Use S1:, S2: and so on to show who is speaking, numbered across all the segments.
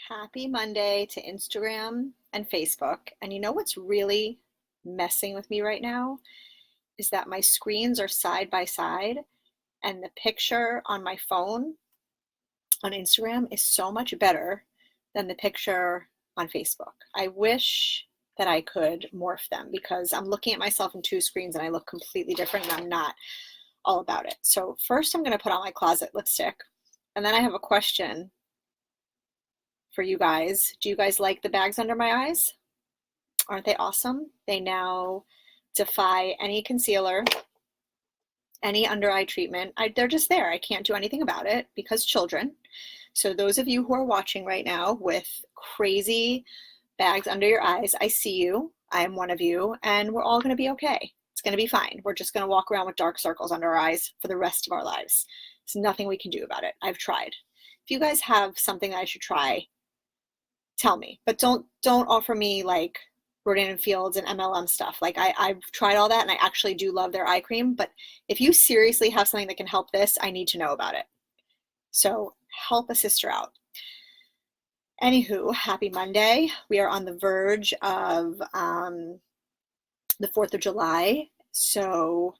S1: Happy Monday to Instagram and Facebook. And you know what's really messing with me right now is that my screens are side by side and the picture on my phone on Instagram is so much better than the picture on Facebook. I wish that I could morph them because I'm looking at myself in two screens and I look completely different and I'm not all about it. So first I'm going to put on my closet lipstick, and then I have a question for you guys. Do you guys like the bags under my eyes? Aren't they awesome? They now defy any concealer, any under eye treatment. They're just there. I can't do anything about it because children. So those of you who are watching right now with crazy bags under your eyes, I see you. I am one of you, and we're all going to be okay. It's going to be fine. We're just going to walk around with dark circles under our eyes for the rest of our lives. There's nothing we can do about it. I've tried. If you guys have something I should try, tell me, but don't offer me like Rodan and Fields and MLM stuff. Like I've tried all that and I actually do love their eye cream, but if you seriously have something that can help this, I need to know about it. So help a sister out. Anywho, happy Monday. We are on the verge of the 4th of July. So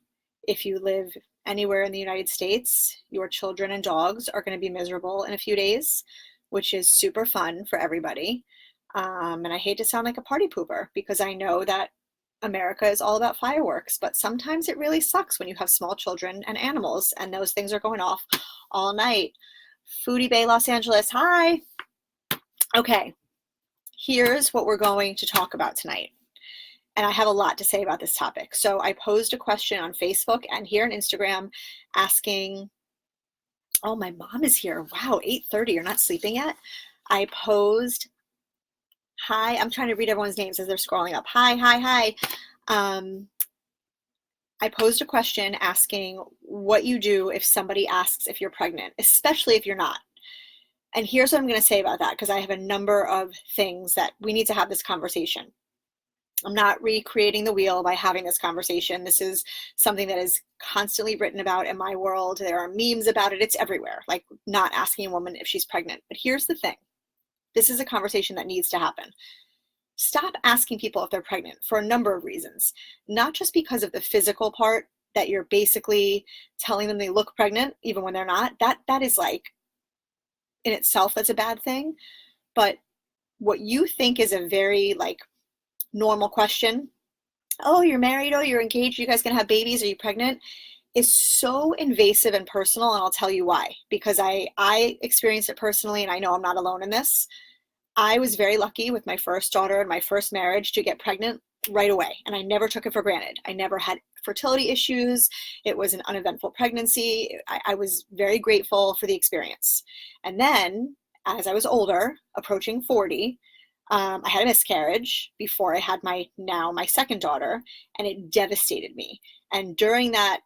S1: if you live anywhere in the United States, your children and dogs are going to be miserable in a few days, which is super fun for everybody. And I hate to sound like a party pooper because I know that America is all about fireworks, but sometimes it really sucks when you have small children and animals and those things are going off all night. Foodie Bay, Los Angeles, hi. Okay, here's what we're going to talk about tonight. And I have a lot to say about this topic. So I posed a question on Facebook and here on Instagram asking, oh, my mom is here. Wow, 8:30, you're not sleeping yet? I posed, hi, I'm trying to read everyone's names as they're scrolling up. Hi. I posed a question asking what you do if somebody asks if you're pregnant, especially if you're not. And here's what I'm going to say about that, because I have a number of things that we need to have this conversation. I'm not recreating the wheel by having this conversation. This is something that is constantly written about in my world. There are memes about it. It's everywhere, like not asking a woman if she's pregnant. But here's the thing. This is a conversation that needs to happen. Stop asking people if they're pregnant for a number of reasons. Not just because of the physical part that you're basically telling them they look pregnant even when they're not. That is like, in itself, that's a bad thing. But what you think is a very like normal question, oh, you're married, oh, you're engaged, you guys gonna have babies, are you pregnant, is so invasive and personal, and I'll tell you why. Because I experienced it personally, and I know I'm not alone in this. I was very lucky with my first daughter and my first marriage to get pregnant right away, and I never took it for granted. I never had fertility issues. It was an uneventful pregnancy. I was very grateful for the experience. And then as I was older, approaching 40, I had a miscarriage before I had my second daughter, and it devastated me. And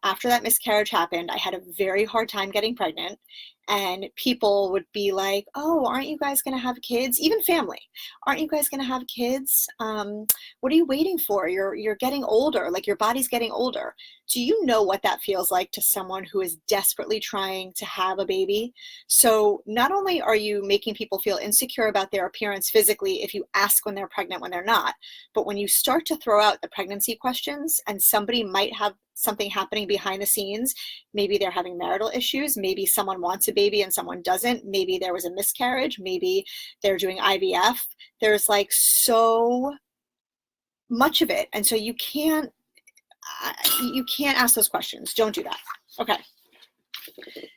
S1: after that miscarriage happened, I had a very hard time getting pregnant. And people would be like, oh, aren't you guys going to have kids? Even family, aren't you guys going to have kids? What are you waiting for? You're getting older, like your body's getting older. Do you know what that feels like to someone who is desperately trying to have a baby? So not only are you making people feel insecure about their appearance physically if you ask when they're pregnant when they're not, but when you start to throw out the pregnancy questions and somebody might have something happening behind the scenes, maybe they're having marital issues, maybe someone wants a baby and someone doesn't, maybe there was a miscarriage, maybe they're doing IVF. There's like so much of it. And so you can't ask those questions. Don't do that. Okay.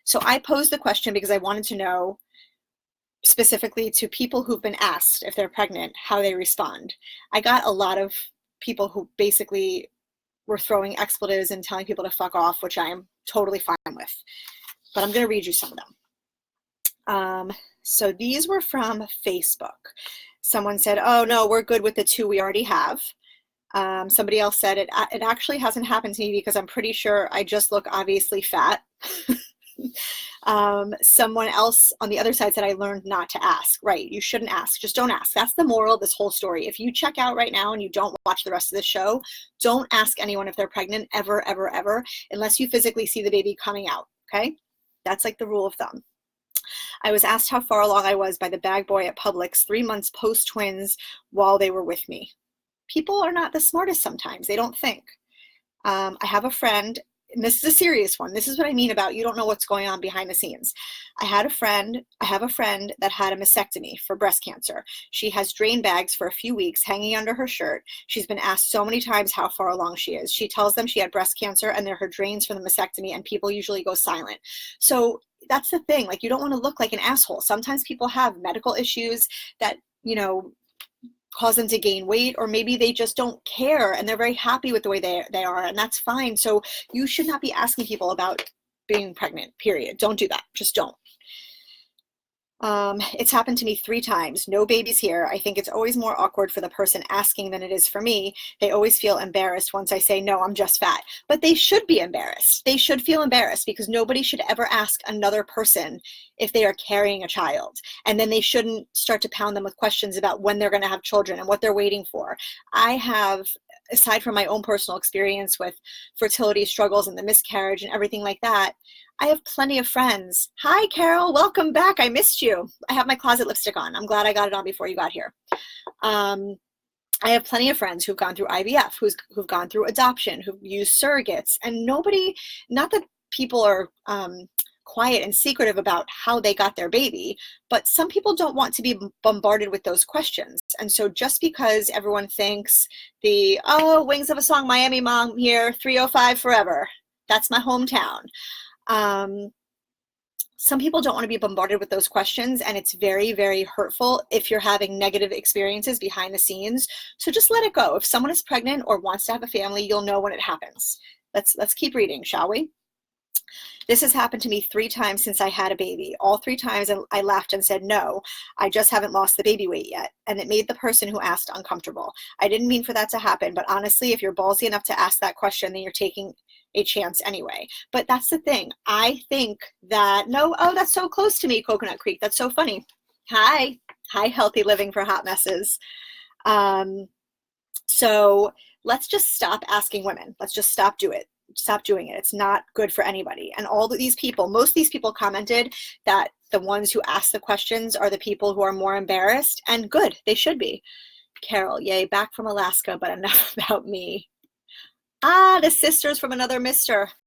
S1: So I posed the question because I wanted to know specifically to people who've been asked if they're pregnant, how they respond. I got a lot of people who basically were throwing expletives and telling people to fuck off, which I am totally fine with. But I'm going to read you some of them. So these were from Facebook. Someone said, oh, no, we're good with the 2 we already have. Somebody else said, it actually hasn't happened to me because I'm pretty sure I just look obviously fat. Someone else on the other side said, I learned not to ask. Right, you shouldn't ask. Just don't ask. That's the moral of this whole story. If you check out right now and you don't watch the rest of the show, don't ask anyone if they're pregnant ever, ever, ever, unless you physically see the baby coming out, okay? That's like the rule of thumb. I was asked how far along I was by the bag boy at Publix 3 months post twins while they were with me. People are not the smartest sometimes. They don't think. I have a friend, and this is a serious one. This is what I mean about you don't know what's going on behind the scenes. I have a friend that had a mastectomy for breast cancer. She has drain bags for a few weeks hanging under her shirt. She's been asked so many times how far along she is. She tells them she had breast cancer and they're her drains from the mastectomy, and people usually go silent. So that's the thing. Like, you don't want to look like an asshole. Sometimes people have medical issues that, cause them to gain weight, or maybe they just don't care and they're very happy with the way they are, and that's fine. So you should not be asking people about being pregnant, period. Don't do that. Just don't. It's happened to me 3 times. No babies here. I think it's always more awkward for the person asking than it is for me. They always feel embarrassed once I say, no, I'm just fat. But they should be embarrassed. They should feel embarrassed, because nobody should ever ask another person if they are carrying a child. And then they shouldn't start to pound them with questions about when they're going to have children and what they're waiting for. I have, aside from my own personal experience with fertility struggles and the miscarriage and everything like that, I have plenty of friends. Hi, Carol. Welcome back. I missed you. I have my closet lipstick on. I'm glad I got it on before you got here. I have plenty of friends who've gone through IVF, who've gone through adoption, who've used surrogates, and nobody, not that people are quiet and secretive about how they got their baby, but some people don't want to be bombarded with those questions. And so just because everyone thinks Wings of a Song, Miami mom here, 305 forever, that's my hometown. Some people don't want to be bombarded with those questions, and it's very, very hurtful if you're having negative experiences behind the scenes. So just let it go. If someone is pregnant or wants to have a family, you'll know when it happens. Let's keep reading, shall we? This has happened to me 3 times since I had a baby. All 3 times I laughed and said, no, I just haven't lost the baby weight yet. And it made the person who asked uncomfortable. I didn't mean for that to happen, but honestly, if you're ballsy enough to ask that question, then you're taking a chance anyway. But that's the thing. I think that, that's so close to me, Coconut Creek. That's so funny. Hi, Healthy Living for Hot Messes. So let's just stop asking women. Let's just stop doing it. It's not good for anybody. And all of these people, most of these people commented that the ones who ask the questions are the people who are more embarrassed, and good, they should be. Carol, yay, back from Alaska, but enough about me. The sisters from another mister.